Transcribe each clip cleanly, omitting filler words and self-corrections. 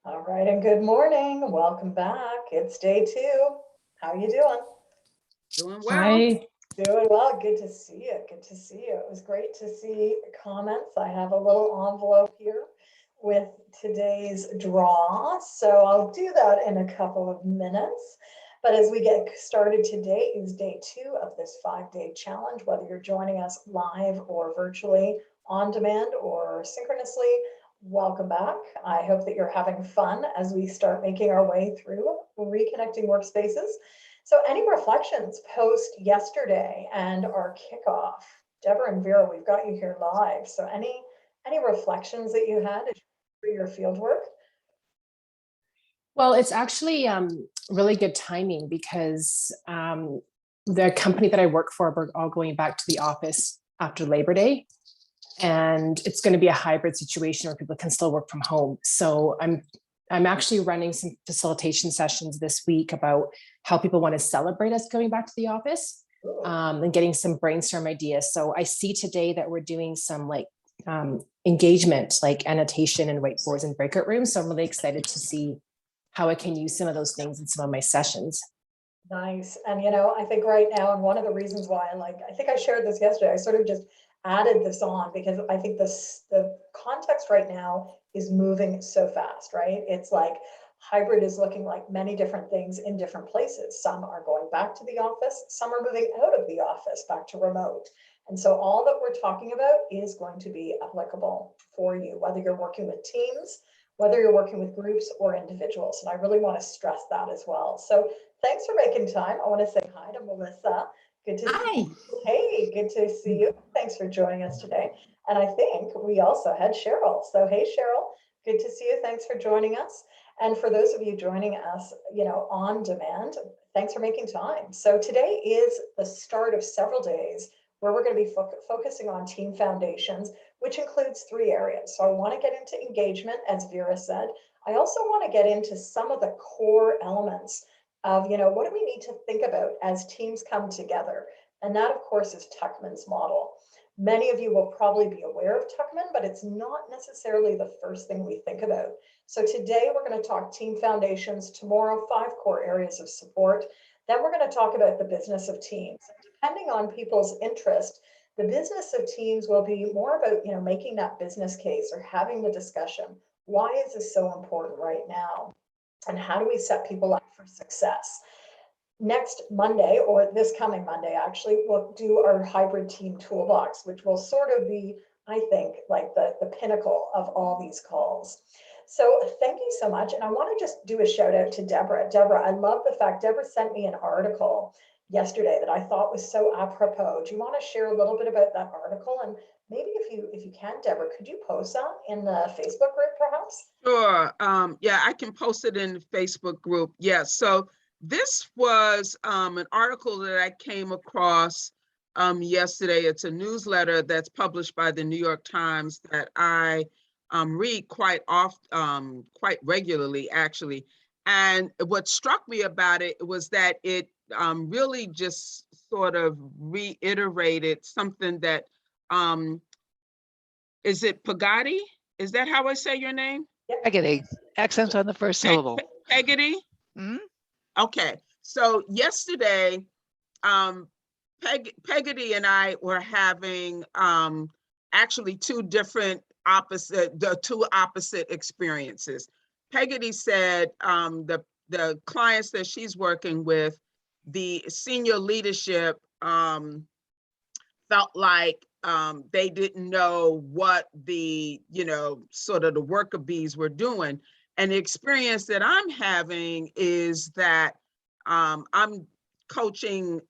All right, and good morning. Welcome back. It's day 2. How you doing? Doing well. Hi. Doing well. Good to see you. Good to see you. It was great to see comments. I have a little envelope here with today's draw. So I'll do that in a couple of minutes. But as we get started, today is day 2 of this 5-day challenge, whether you're joining us live or virtually, on demand or synchronously. Welcome back. I hope that you're having fun as we start making our way through Reconnecting Workspaces. So any reflections post yesterday and our kickoff? Deborah and Vera, we've got you here live. So any reflections that you had for your field work? Well, it's actually really good timing because the company that I work for, we're all going back to the office after Labor Day. And it's going to be a hybrid situation where people can still work from home. So I'm actually running some facilitation sessions this week about how people want to celebrate us going back to the office and getting some brainstorm ideas. So I see today that we're doing some engagement, like annotation and whiteboards and breakout rooms. So I'm really excited to see how I can use some of those things in some of my sessions. Nice. And I think right now, and one of the reasons why I think I shared this yesterday, I sort of just added this on because I think the context right now is moving so fast, right? It's like hybrid is looking like many different things in different places. Some are going back to the office, some are moving out of the office back to remote. And so all that we're talking about is going to be applicable for you, whether you're working with teams, whether you're working with groups or individuals. And I really want to stress that as well. So thanks for making time. I want to say hi to Melissa. Good to see you. Hey, good to see you. Thanks for joining us today. And I think we also had Cheryl. So hey, Cheryl, good to see you. Thanks for joining us. And for those of you joining us, on demand, thanks for making time. So today is the start of several days where we're going to be focusing on team foundations, which includes 3 areas. So I want to get into engagement, as Vera said. I also want to get into some of the core elements of, what do we need to think about as teams come together? And that, of course, is Tuckman's model. Many of you will probably be aware of Tuckman, but it's not necessarily the first thing we think about. So today we're going to talk team foundations, tomorrow 5 core areas of support. Then we're going to talk about the business of teams. Depending on people's interest, the business of teams will be more about, making that business case or having the discussion. Why is this so important right now? And how do we set people up for success? Next Monday, or this coming Monday, actually, we'll do our hybrid team toolbox, which will sort of be, I think, like the pinnacle of all these calls. So thank you so much. And I want to just do a shout out to Deborah. Deborah, I love the fact Deborah sent me an article yesterday that I thought was so apropos. Do you want to share a little bit about that article? And maybe if you can, Deborah, could you post that in the Facebook group perhaps? Sure. Yeah, I can post it in the Facebook group. Yeah. So this was an article that I came across yesterday. It's a newsletter that's published by the New York Times that I read quite often, quite regularly, actually. And what struck me about it was that it really just sort of reiterated something that, is it Pagadi? Is that how I say your name? Peggotty. Accent on the first syllable. Peggotty? Mm-hmm. Okay. So yesterday, Peggotty and I were having actually two opposite experiences. Peggotty said the clients that she's working with, the senior leadership felt like they didn't know what the, sort of the worker bees were doing. And the experience that I'm having is that I'm coaching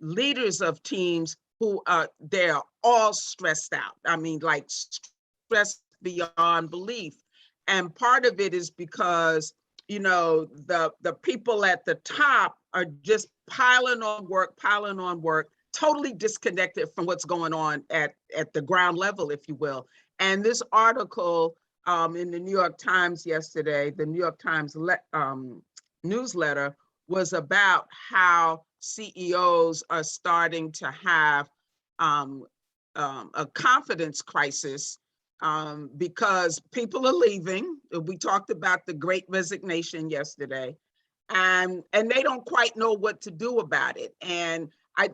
leaders of teams who they're all stressed out. I mean, like stressed beyond belief. And part of it is because, the people at the top are just piling on work, totally disconnected from what's going on at the ground level, if you will. And this article in the New York Times yesterday, the New York Times newsletter, was about how CEOs are starting to have a confidence crisis because people are leaving. We talked about the Great Resignation yesterday, and they don't quite know what to do about it. And I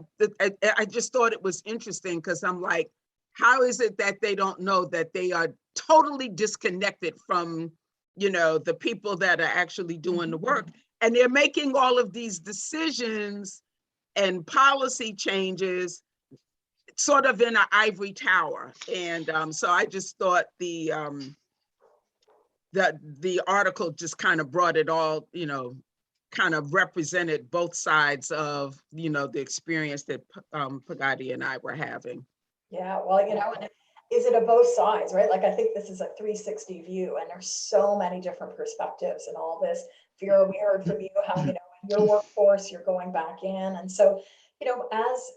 just thought it was interesting because I'm like, how is it that they don't know that they are totally disconnected from, the people that are actually doing the work, and they're making all of these decisions and policy changes sort of in an ivory tower. And so I just thought the article just kind of brought it all, kind of represented both sides of, the experience that Pagadi and I were having. Yeah, well, and is it a both sides, right? Like, I think this is a 360 view, and there's so many different perspectives in all this. Vera, we heard from you how, in your workforce, you're going back in. And so,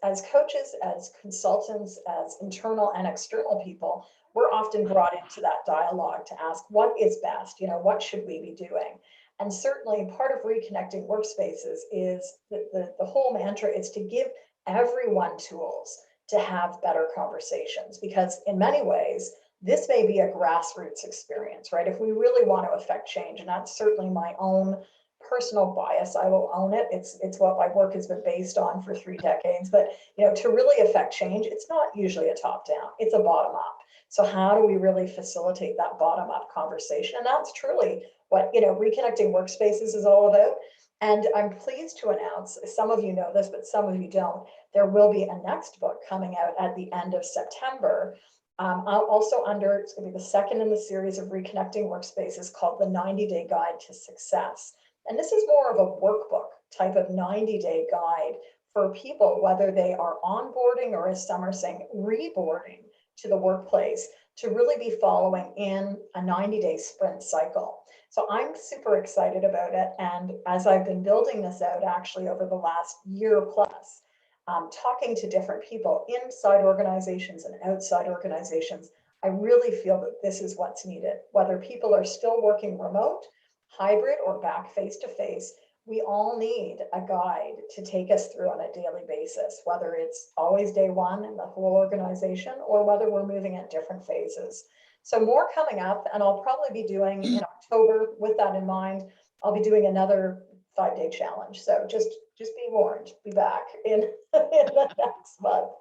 as coaches, as consultants, as internal and external people, we're often brought into that dialogue to ask what is best, what should we be doing? And certainly part of reconnecting workspaces is the whole mantra is to give everyone tools to have better conversations, because in many ways, this may be a grassroots experience, right? If we really want to affect change, and that's certainly my own personal bias, I will own it. It's what my work has been based on for 3 decades. But to really affect change, it's not usually a top down, it's a bottom up. So how do we really facilitate that bottom up conversation? And that's truly what Reconnecting Workspaces is all about. And I'm pleased to announce, some of you know this, but some of you don't, there will be a next book coming out at the end of September. Also it's going to be the second in the series of Reconnecting Workspaces, called The 90-Day Guide to Success. And this is more of a workbook type of 90-day guide for people, whether they are onboarding or, as some are saying, reboarding to the workplace, to really be following in a 90-day sprint cycle. So I'm super excited about it. And as I've been building this out actually over the last year plus, talking to different people inside organizations and outside organizations, I really feel that this is what's needed. Whether people are still working remote, hybrid, or back face-to-face, we all need a guide to take us through on a daily basis, whether it's always day one in the whole organization or whether we're moving at different phases. So more coming up, and I'll probably be doing in October, with that in mind, I'll be doing another 5-day challenge. So just be warned, be back in the next month.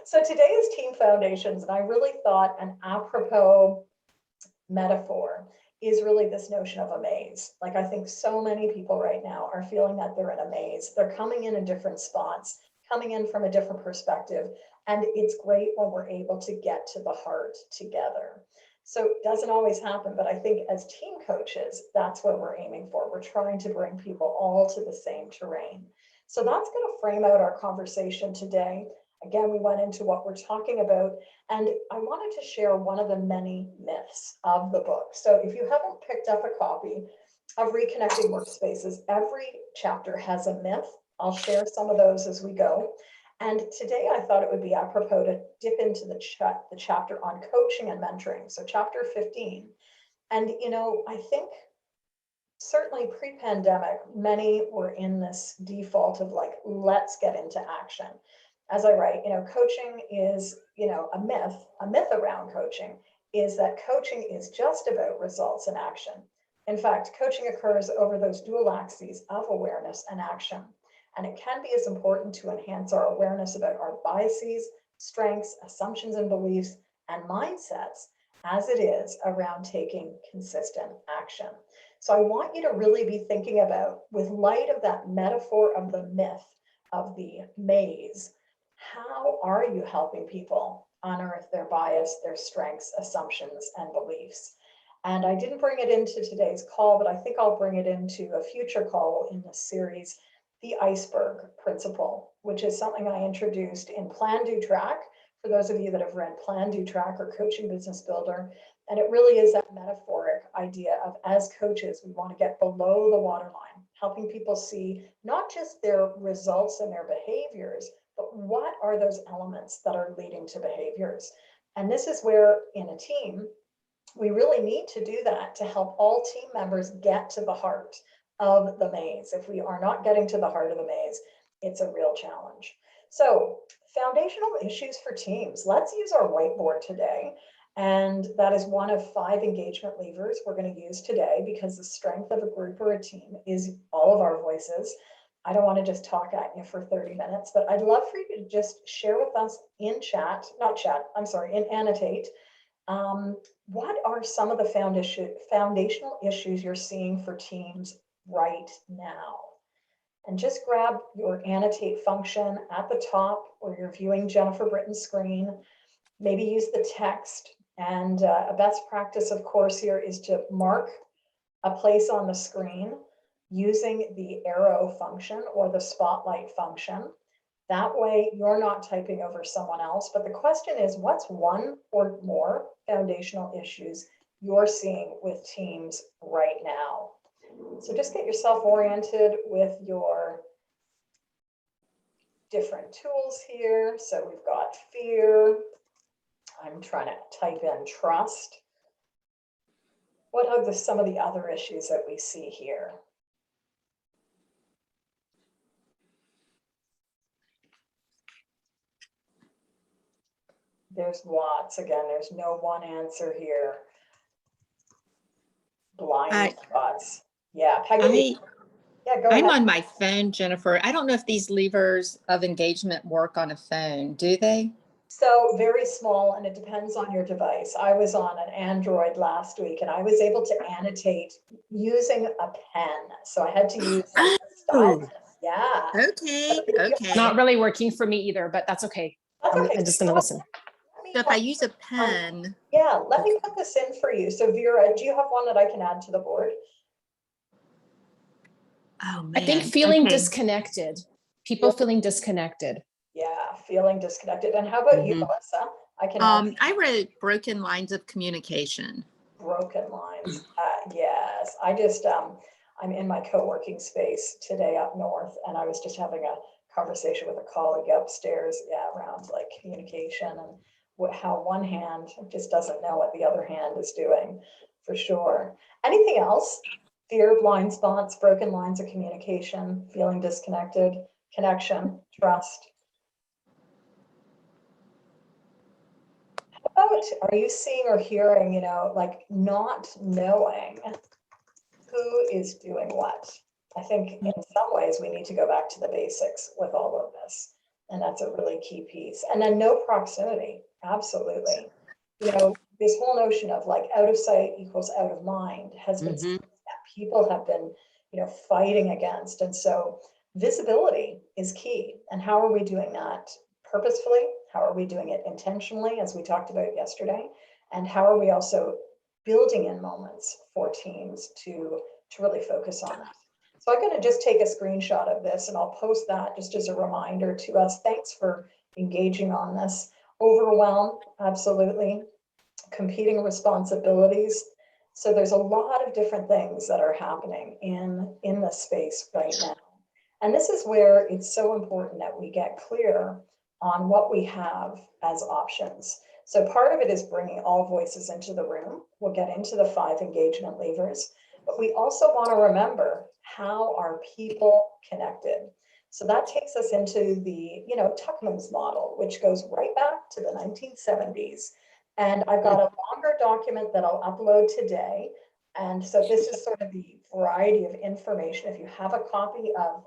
So today is Team Foundations, and I really thought an apropos metaphor is really this notion of a maze. Like, I think so many people right now are feeling that they're in a maze. They're coming in different spots, coming in from a different perspective. And it's great when we're able to get to the heart together. So it doesn't always happen, but I think as team coaches, that's what we're aiming for. We're trying to bring people all to the same terrain. So that's going to frame out our conversation today. Again, we went into what we're talking about, and I wanted to share one of the many myths of the book. So if you haven't picked up a copy of Reconnecting Workspaces, every chapter has a myth. I'll share some of those as we go. And today I thought it would be apropos to dip into the chapter on coaching and mentoring. So chapter 15. And, I think certainly pre-pandemic, many were in this default of like, let's get into action. As I write, coaching is, a myth around coaching is that coaching is just about results and action. In fact, coaching occurs over those dual axes of awareness and action. And it can be as important to enhance our awareness about our biases, strengths, assumptions and beliefs, and mindsets as it is around taking consistent action. So I want you to really be thinking about, with light of that metaphor of the myth of the maze, how are you helping people unearth their bias, their strengths, assumptions, and beliefs? And I didn't bring it into today's call, but I think I'll bring it into a future call in this series, the iceberg principle, which is something I introduced in PlanDoTrack, for those of you that have read PlanDoTrack or Coaching Business Builder. And it really is that metaphoric idea of, as coaches, we want to get below the waterline, helping people see not just their results and their behaviors, but what are those elements that are leading to behaviors. And this is where, in a team, we really need to do that to help all team members get to the heart of the maze. If we are not getting to the heart of the maze, it's a real challenge. So, foundational issues for teams. Let's use our whiteboard today. And that is one of 5 engagement levers we're going to use today, because the strength of a group or a team is all of our voices. I don't want to just talk at you for 30 minutes, but I'd love for you to just share with us in chat, not chat, I'm sorry, in Annotate, what are some of the foundational issues you're seeing for teams right now? And just grab your Annotate function at the top, or you're viewing Jennifer Britton's screen. Maybe use the text. And a best practice, of course, here is to mark a place on the screen using the arrow function or the spotlight function. That way you're not typing over someone else. But the question is, what's one or more foundational issues you're seeing with teams right now? So just get yourself oriented with your different tools here. So we've got fear. I'm trying to type in trust. What are some of the other issues that we see here? There's lots. Again, there's no one answer here. Blind spots. Yeah, Peggy. Yeah, go I'm ahead. on my phone, Jennifer. I don't know if these levers of engagement work on a phone. Do they? So very small, and it depends on your device. I was on an Android last week, and I was able to annotate using a pen. So I had to use like a stylus. Yeah. Okay. Okay. Not really working for me either, but that's okay. That's okay. I'm just going to listen. So if I use a pen. Yeah, let me put this in for you. So Vera, do you have one that I can add to the board? Oh man. I think feeling Okay. disconnected. People feeling disconnected. Yeah, feeling disconnected. And how about you, Melissa? I can add I wrote broken lines of communication. broken lines. Yes, I just I'm in my co-working space today up north, and I was just having a conversation with a colleague upstairs, around like communication and how one hand just doesn't know what the other hand is doing, for sure. Anything else? Fear, blind spots, broken lines of communication, feeling disconnected, connection, trust. How about, are you seeing or hearing, like not knowing who is doing what? I think in some ways we need to go back to the basics with all of this. And that's a really key piece. And then no proximity, absolutely. This whole notion of like out of sight equals out of mind has been something that people have been, fighting against. And so visibility is key. And how are we doing that purposefully? How are we doing it intentionally, as we talked about yesterday? And how are we also building in moments for teams to really focus on that? So I'm going to just take a screenshot of this and I'll post that just as a reminder to us. Thanks for engaging on this. Overwhelm, absolutely. Competing responsibilities. So there's a lot of different things that are happening in this space right now. And this is where it's so important that we get clear on what we have as options. So part of it is bringing all voices into the room. We'll get into the 5 engagement levers, but we also want to remember, how are people connected? So that takes us into the, Tuckman's model, which goes right back to the 1970s. And I've got a longer document that I'll upload today. And so this is sort of the variety of information. If you have a copy of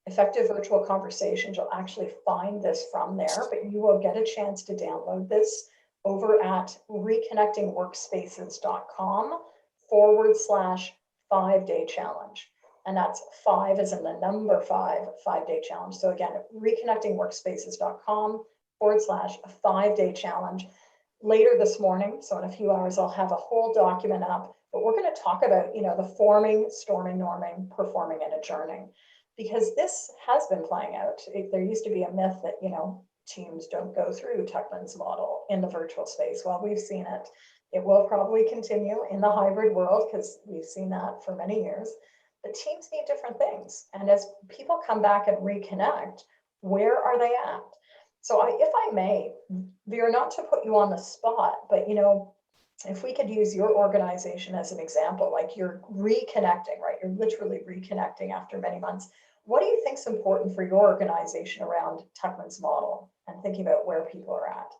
Effective Virtual Conversations, you'll actually find this from there, but you will get a chance to download this over at reconnectingworkspaces.com/5-day challenge. And that's 5 as in the number 5, 5-day challenge. So again, reconnectingworkspaces.com/5-day challenge. Later this morning, so in a few hours, I'll have a whole document up, but we're going to talk about, the forming, storming, norming, performing, and adjourning. Because this has been playing out. There used to be a myth that, teams don't go through Tuckman's model in the virtual space. Well, we've seen it. It will probably continue in the hybrid world because we've seen that for many years. But teams need different things. And as people come back and reconnect, where are they at? So if I may, Vera, not to put you on the spot, but, if we could use your organization as an example, like you're reconnecting, right? You're literally reconnecting after many months. What do you think is important for your organization around Tuckman's model and thinking about where people are at?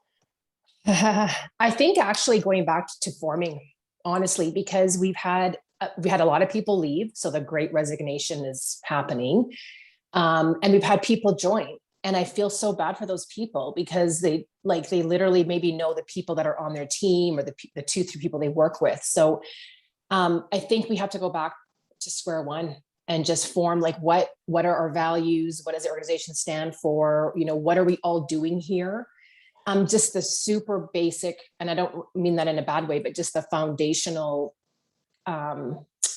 I think actually going back to forming, honestly, because we had a lot of people leave, so the great resignation is happening, and we've had people join, and I feel so bad for those people because they literally maybe know the people that are on their team or the 2-3 people they work with. So I think we have to go back to square one and just form like what are our values, what does the organization stand for, what are we all doing here. Just the super basic, and I don't mean that in a bad way, but just the foundational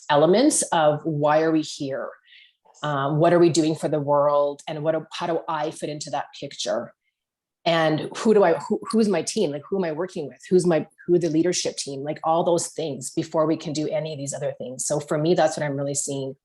elements of why are we here? What are we doing for the world? And how do I fit into that picture? And who's my team? Like, who am I working with? Who the leadership team? Like all those things before we can do any of these other things. So for me, that's what I'm really seeing.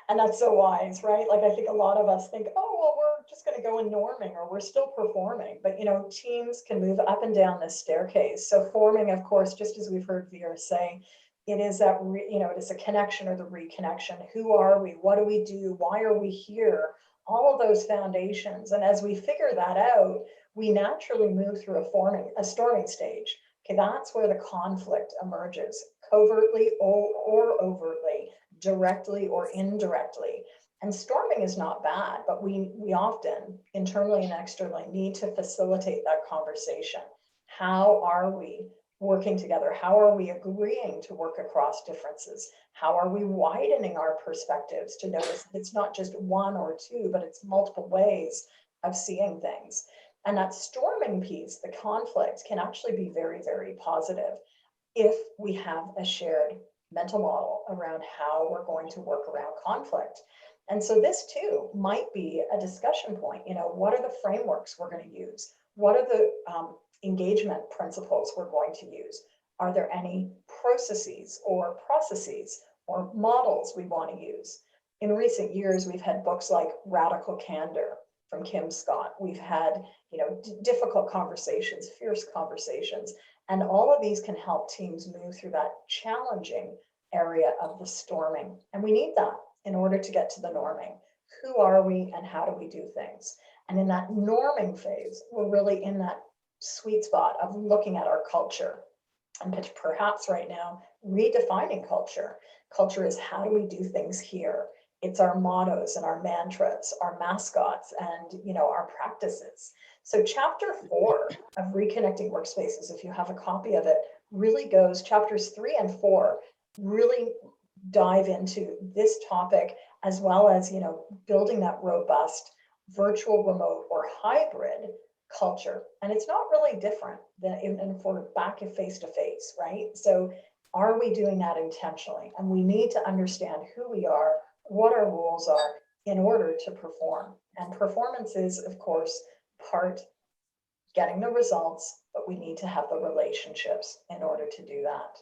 And that's so wise, right? Like, I think a lot of us think, oh, well, we're just going to go in norming or we're still performing. But, teams can move up and down this staircase. So forming, of course, just as we've heard Vera say, it is that, it is a connection or the reconnection. Who are we? What do we do? Why are we here? All of those foundations. And as we figure that out, we naturally move through a storming stage. Okay, that's where the conflict emerges, covertly or overtly, directly or indirectly. And storming is not bad, but we often, internally and externally, need to facilitate that conversation. How are we working together? How are we agreeing to work across differences? How are we widening our perspectives to notice that it's not just one or two, but it's multiple ways of seeing things? And that storming piece, the conflict, can actually be very, very positive if we have a shared mental model around how we're going to work around conflict. And so this too might be a discussion point. What are the frameworks we're going to use? What are the engagement principles we're going to use? Are there any processes or models we want to use? In recent years, we've had books like Radical Candor from Kim Scott. We've had, difficult conversations, fierce conversations, and all of these can help teams move through that challenging area of the storming. And we need that in order to get to the norming. Who are we and how do we do things? And in that norming phase, we're really in that sweet spot of looking at our culture and perhaps right now redefining culture. Culture is how do we do things here? It's our mottos and our mantras, our mascots, and our practices. So chapter 4 of Reconnecting Workspaces, if you have a copy of it, really goes, chapters 3 and 4 really dive into this topic, as well as building that robust virtual, remote, or hybrid culture. And it's not really different than if we're back face to face, right? So are we doing that intentionally? And we need to understand who we are, what our rules are in order to perform. And performance is, of course, part getting the results, but we need to have the relationships in order to do that.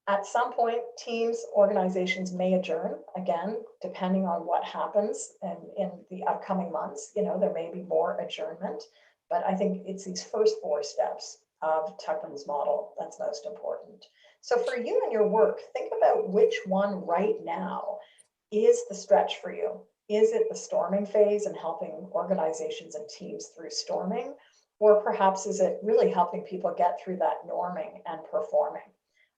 At some point, teams, organizations may adjourn again, depending on what happens in the upcoming months. There may be more adjournment, but I think it's these first 4 steps of Tuckman's model that's most important. So for you and your work, think about which one right now is the stretch for you. Is it the storming phase and helping organizations and teams through storming? Or perhaps is it really helping people get through that norming and performing?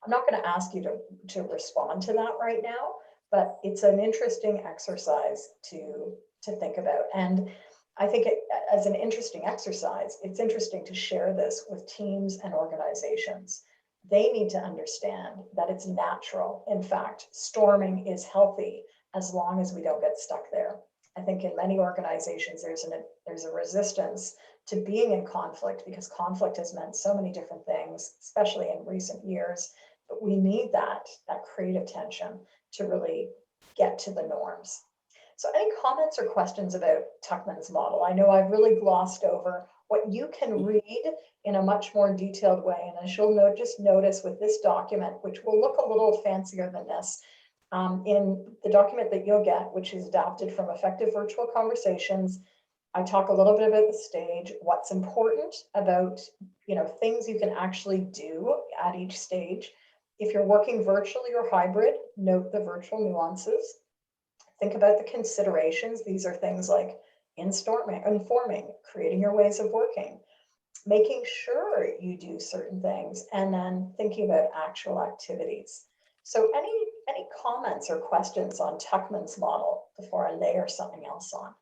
I'm not going to ask you to respond to that right now, but it's an interesting exercise to think about. And I think as an interesting exercise, it's interesting to share this with teams and organizations. They need to understand that it's natural. In fact, storming is healthy as long as we don't get stuck there. I think in many organizations, there's a resistance to being in conflict because conflict has meant so many different things, especially in recent years. But we need that creative tension to really get to the norms. So any comments or questions about Tuckman's model? I know I've really glossed over what you can read in a much more detailed way. And as you'll just notice with this document, which will look a little fancier than this, in the document that you'll get, which is adapted from Effective Virtual Conversations, I talk a little bit about the stage, what's important about things you can actually do at each stage. If you're working virtually or hybrid, note the virtual nuances. Think about the considerations. These are things like informing, creating your ways of working. making sure you do certain things, and then thinking about actual activities. So any comments or questions on Tuckman's model before I layer something else on?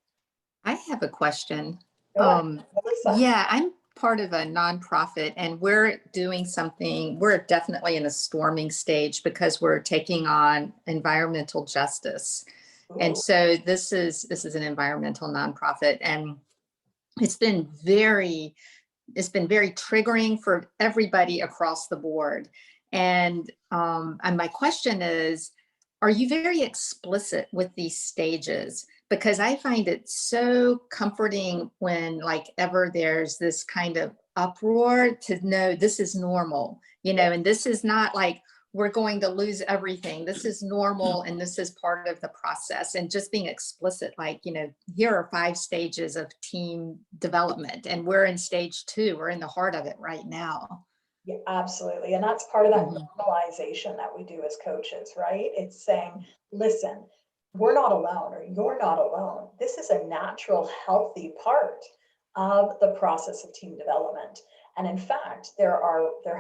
I have a question. Go ahead, Melissa. Yeah, I'm part of a nonprofit and we're doing something, we're definitely in a storming stage because we're taking on environmental justice. And Ooh, so this is an environmental nonprofit, and it's been very triggering for everybody across the board. And my question is, are you very explicit with these stages? Because I find it so comforting when like ever there's this kind of uproar to know this is normal, you know, and this is not like we're going to lose everything. This is normal and this is part of the process. And just being explicit, like, you know, here are 5 stages of team development and we're in stage 2. We're in the heart of it right now. yeah, absolutely. And that's part of that Mhm. normalization that we do as coaches, right? It's saying, listen, we're not alone, or you're not alone. This is a natural, healthy part of the process of team development. And in fact, there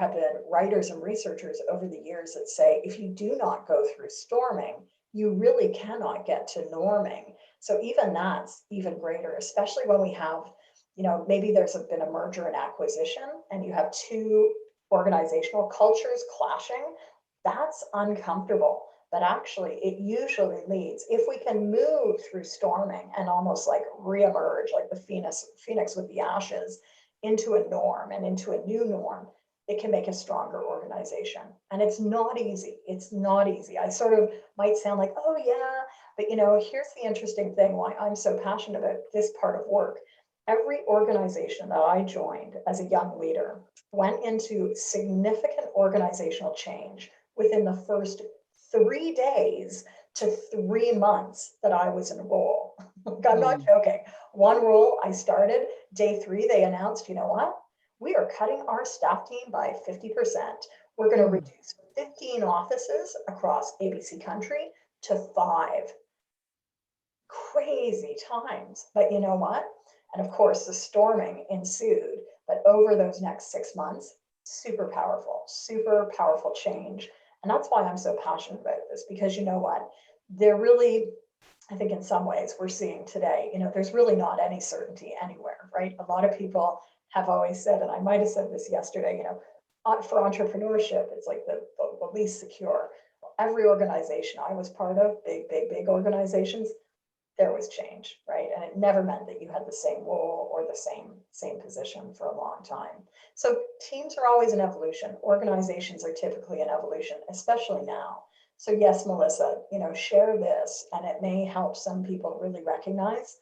have been writers and researchers over the years that say, if you do not go through storming, you really cannot get to norming. So even that's even greater, especially when we have, you know, maybe there's been a merger and acquisition and you have 2 organizational cultures clashing. That's uncomfortable. But actually, it usually leads, if we can move through storming and almost like reemerge, like the phoenix with the ashes, into a norm and into a new norm, it can make a stronger organization. And it's not easy. It's not easy. I sort of might sound like, oh yeah, but you know, here's the interesting thing why I'm so passionate about this part of work. Every organization that I joined as a young leader went into significant organizational change within the first 3 days to 3 months that I was in a role. I'm not joking. One role I started, day 3, they announced, you know what? We are cutting our staff team by 50%. We're going to reduce 15 offices across ABC country to 5. Crazy times. But you know what? And of course, the storming ensued. But over those next 6 months, super powerful change. And that's why I'm so passionate about this, because you know what? They're really, I think in some ways we're seeing today, you know, there's really not any certainty anywhere, right? A lot of people have always said, and I might have said this yesterday, you know, for entrepreneurship, it's like the least secure. Every organization I was part of, big organizations, there was change, right? And it never meant that you had the same role or the same position for a long time. So teams are always in evolution. Organizations are typically in evolution, especially now. So yes, Melissa, you know, share this, and it may help some people really recognize,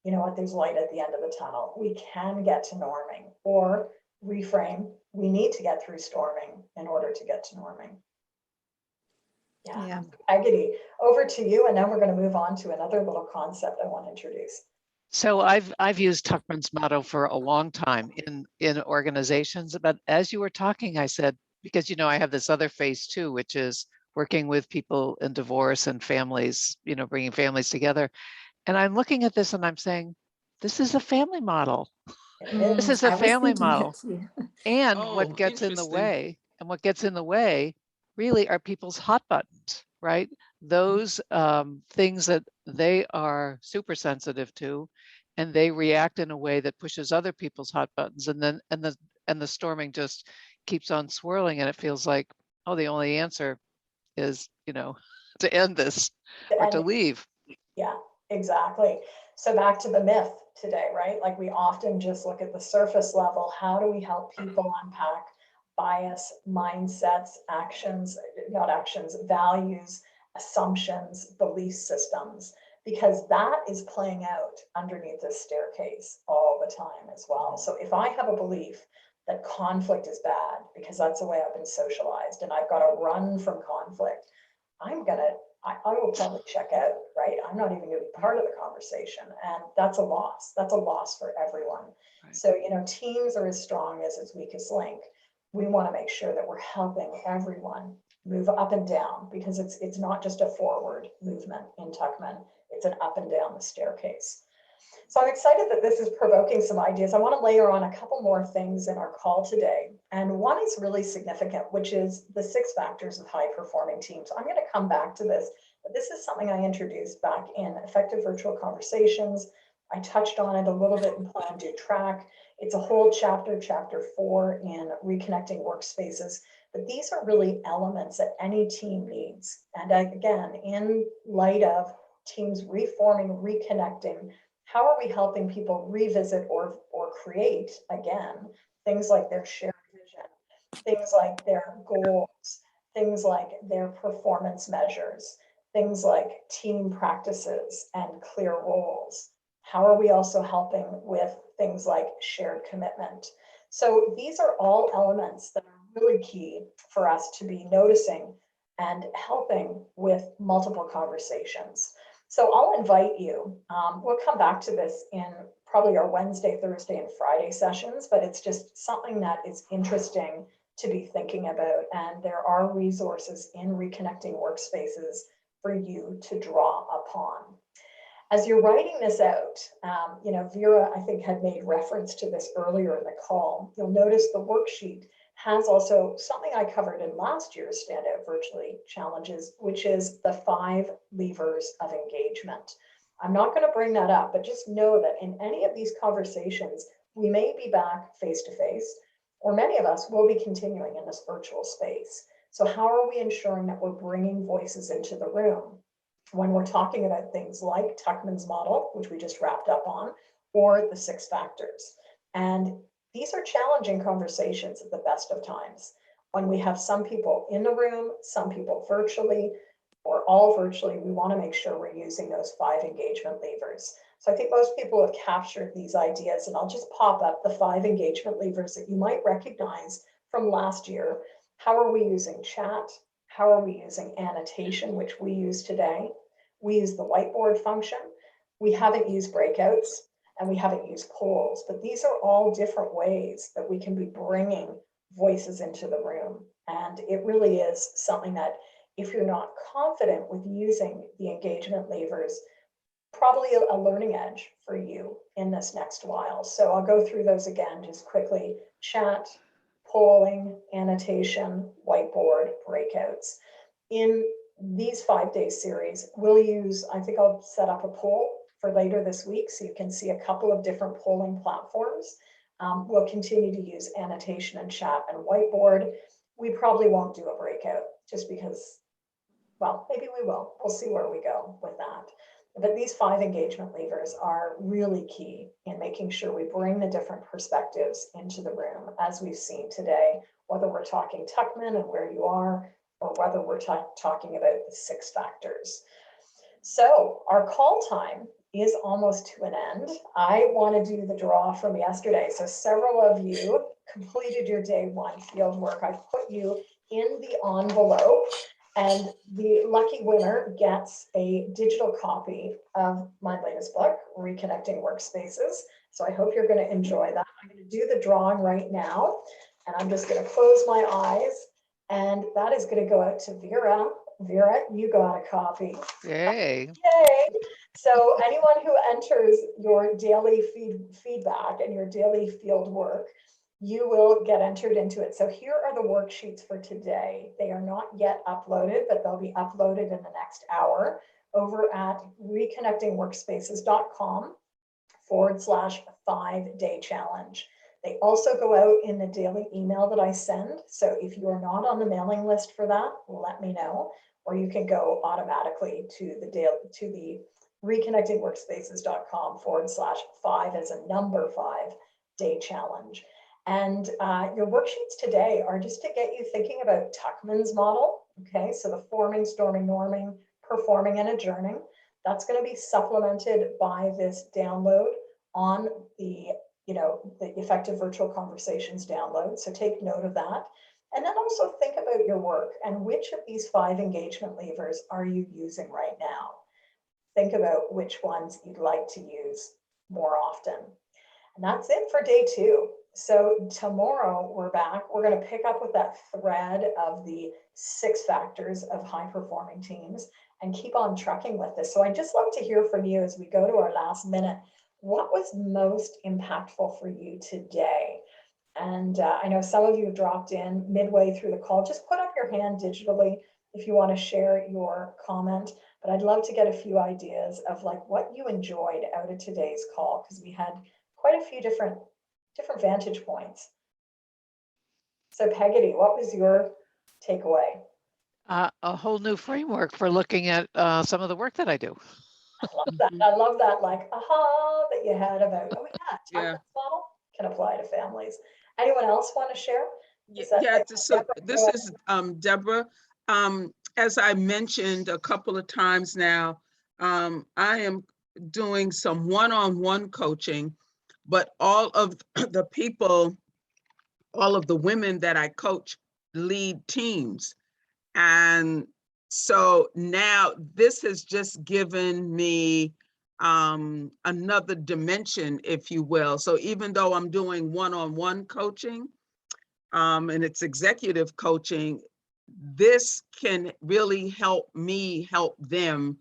you know what, there's light at the end of the tunnel. We can get to norming, or reframe, we need to get through storming in order to get to norming. Yeah. Agony, over to you, and then we're going to move on to another little concept I want to introduce. So I've used Tuckman's motto for a long time in organizations, but as you were talking, I said, because you know I have this other phase too, which is working with people in divorce and families, you know, bringing families together. And I'm looking at this and I'm saying, this is a family model. This is a family model. And what gets in the way, really are people's hot buttons, right? Those things that they are super sensitive to, and they react in a way that pushes other people's hot buttons, and then the storming just keeps on swirling, and it feels like, oh, the only answer is, you know, to end this or to leave. Yeah, exactly. So back to the myth today, right? Like we often just look at the surface level. How do we help people unpack bias, mindsets, actions, not actions, values, assumptions, belief systems? Because that is playing out underneath this staircase all the time as well. So if I have a belief that conflict is bad, because that's the way I've been socialized, and I've got to run from conflict, I will probably check out, right? I'm not even going to be part of the conversation. And that's a loss. That's a loss for everyone. Right. So, you know, teams are as strong as its weakest link. We want to make sure that we're helping everyone move up and down, because it's not just a forward movement in Tuckman, it's an up and down the staircase. So I'm excited that this is provoking some ideas. I want to layer on a couple more things in our call today. And one is really significant, which is the 6 factors of high performing teams. I'm going to come back to this, but this is something I introduced back in Effective Virtual Conversations. I touched on it a little bit in PlanDoTrack. It's a whole chapter, chapter 4 in Reconnecting Workspaces. But these are really elements that any team needs. And again, in light of teams reforming, reconnecting, how are we helping people revisit or create, again, things like their shared vision, things like their goals, things like their performance measures, things like team practices and clear roles? How are we also helping with things like shared commitment? So these are all elements that are really key for us to be noticing and helping with multiple conversations. So I'll invite you, we'll come back to this in probably our Wednesday, Thursday, and Friday sessions, but it's just something that is interesting to be thinking about. And there are resources in Reconnecting Workspaces for you to draw upon. As you're writing this out, Vera, I think, had made reference to this earlier in the call. You'll notice the worksheet has also something I covered in last year's Standout Virtually challenges, which is the 5 levers of engagement. I'm not going to bring that up, but just know that in any of these conversations, we may be back face to face, or many of us will be continuing in this virtual space. So how are we ensuring that we're bringing voices into the room when we're talking about things like Tuckman's model, which we just wrapped up on, or the 6 factors? And these are challenging conversations at the best of times, when we have some people in the room, some people virtually, or all virtually. We want to make sure we're using those 5 engagement levers. So I think most people have captured these ideas, and I'll just pop up the 5 engagement levers that you might recognize from last year. How are we using chat? How are we using annotation, which we use today? We use the whiteboard function. We haven't used breakouts, and we haven't used polls, but these are all different ways that we can be bringing voices into the room. And it really is something that, if you're not confident with using the engagement levers, probably a learning edge for you in this next while. So I'll go through those again just quickly: chat, polling, annotation, whiteboard, breakouts. In these 5-day series, we'll use, I think I'll set up a poll for later this week, so you can see a couple of different polling platforms. We'll continue to use annotation and chat and whiteboard. We probably won't do a breakout just because, well, maybe we will. We'll see where we go with that. But these 5 engagement levers are really key in making sure we bring the different perspectives into the room, as we've seen today, whether we're talking Tuckman and where you are, or whether we're talking about the 6 factors. So our call time is almost to an end. I want to do the draw from yesterday. So several of you completed your day 1 field work. I've put you in the envelope, and the lucky winner gets a digital copy of my latest book, Reconnecting Workspaces. So I hope you're going to enjoy that. I'm going to do the drawing right now, and I'm just going to close my eyes, and that is going to go out to Vera. Vera, you got a copy. Yay. Yay. So anyone who enters your daily feedback and your daily field work, you will get entered into it. So here are the worksheets for today. They are not yet uploaded, but they'll be uploaded in the next hour over at reconnectingworkspaces.com/5-day challenge. They also go out in the daily email that I send. So if you are not on the mailing list for that, let me know, or you can go automatically to the reconnectingworkspaces.com/5 as a number 5-day challenge. And your worksheets today are just to get you thinking about Tuckman's model. Okay, so the forming, storming, norming, performing, and adjourning. That's going to be supplemented by this download on the Effective Virtual Conversations download. So take note of that. And then also think about your work and which of these 5 engagement levers are you using right now? Think about which ones you'd like to use more often. And that's it for day 2. So tomorrow we're back. We're going to pick up with that thread of the 6 factors of high performing teams and keep on trucking with this. So I'd just love to hear from you as we go to our last minute. what was most impactful for you today? And I know some of you dropped in midway through the call. Just put up your hand digitally if you want to share your comment. But I'd love to get a few ideas of like what you enjoyed out of today's call, because we had quite a few different vantage points. So Peggotty, what was your takeaway? A whole new framework for looking at some of the work that I do. I love that. I love that, like, aha, that you had about, oh yeah, Yeah. Tuckman's model can apply to families. Anyone else want to share? Yeah, so this is Deborah. As I mentioned a couple of times now, I am doing some one-on-one coaching, but all of the people, all of the women that I coach lead teams. And so now this has just given me another dimension, if you will. So even though I'm doing one-on-one coaching, and it's executive coaching, this can really help me help them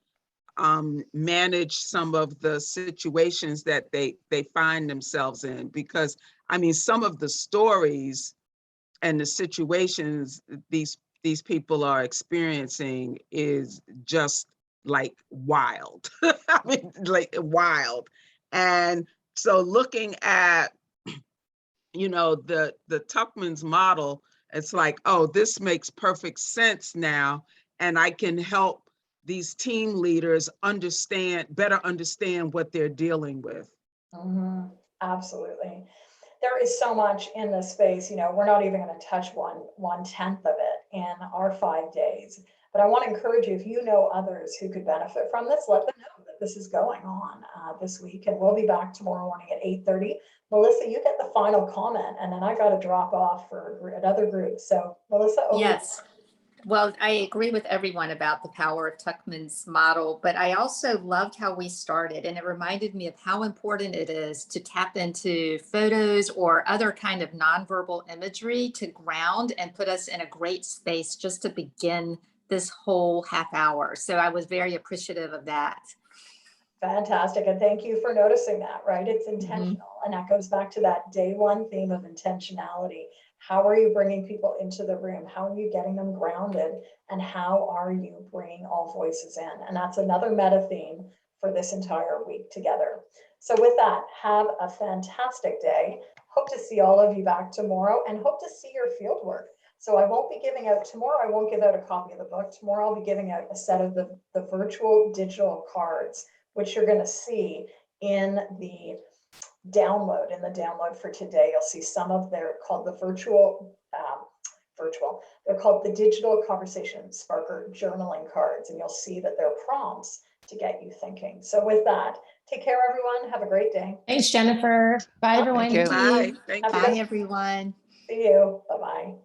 manage some of the situations that they find themselves in. Because I mean, some of the stories and the situations these people are experiencing is just like wild. I mean, like wild. And so looking at, you know, the Tuckman's model, it's like, oh, this makes perfect sense now. And I can help these team leaders better understand what they're dealing with. Mm-hmm. Absolutely. There is so much in this space, you know, we're not even going to touch 1/10 of it in our 5 days. But I want to encourage you, if you know others who could benefit from this, let them know that this is going on this week. And we'll be back tomorrow morning at 8:30. Melissa, you get the final comment, and then I got to drop off for another group. So Melissa, over. Yes. Well, I agree with everyone about the power of Tuckman's model, but I also loved how we started, and it reminded me of how important it is to tap into photos or other kind of nonverbal imagery to ground and put us in a great space just to begin this whole half hour. So I was very appreciative of that. Fantastic. And thank you for noticing that, right? It's intentional. And that goes back to that day one theme of intentionality. How are you bringing people into the room? How are you getting them grounded? And how are you bringing all voices in? And that's another meta theme for this entire week together. So with that, have a fantastic day. Hope to see all of you back tomorrow and hope to see your field work. So I won't be giving out tomorrow. I won't give out a copy of the book. Tomorrow I'll be giving out a set of the virtual digital cards, which you're going to see in the download. In the download for today, you'll see some of their called the virtual, they're called the digital conversation sparker journaling cards. And you'll see that they're prompts to get you thinking. So with that, take care, everyone. Have a great day. Thanks, Jennifer. Bye, everyone. Thank you. Bye. Thank you. Bye, everyone. See you. Bye-bye.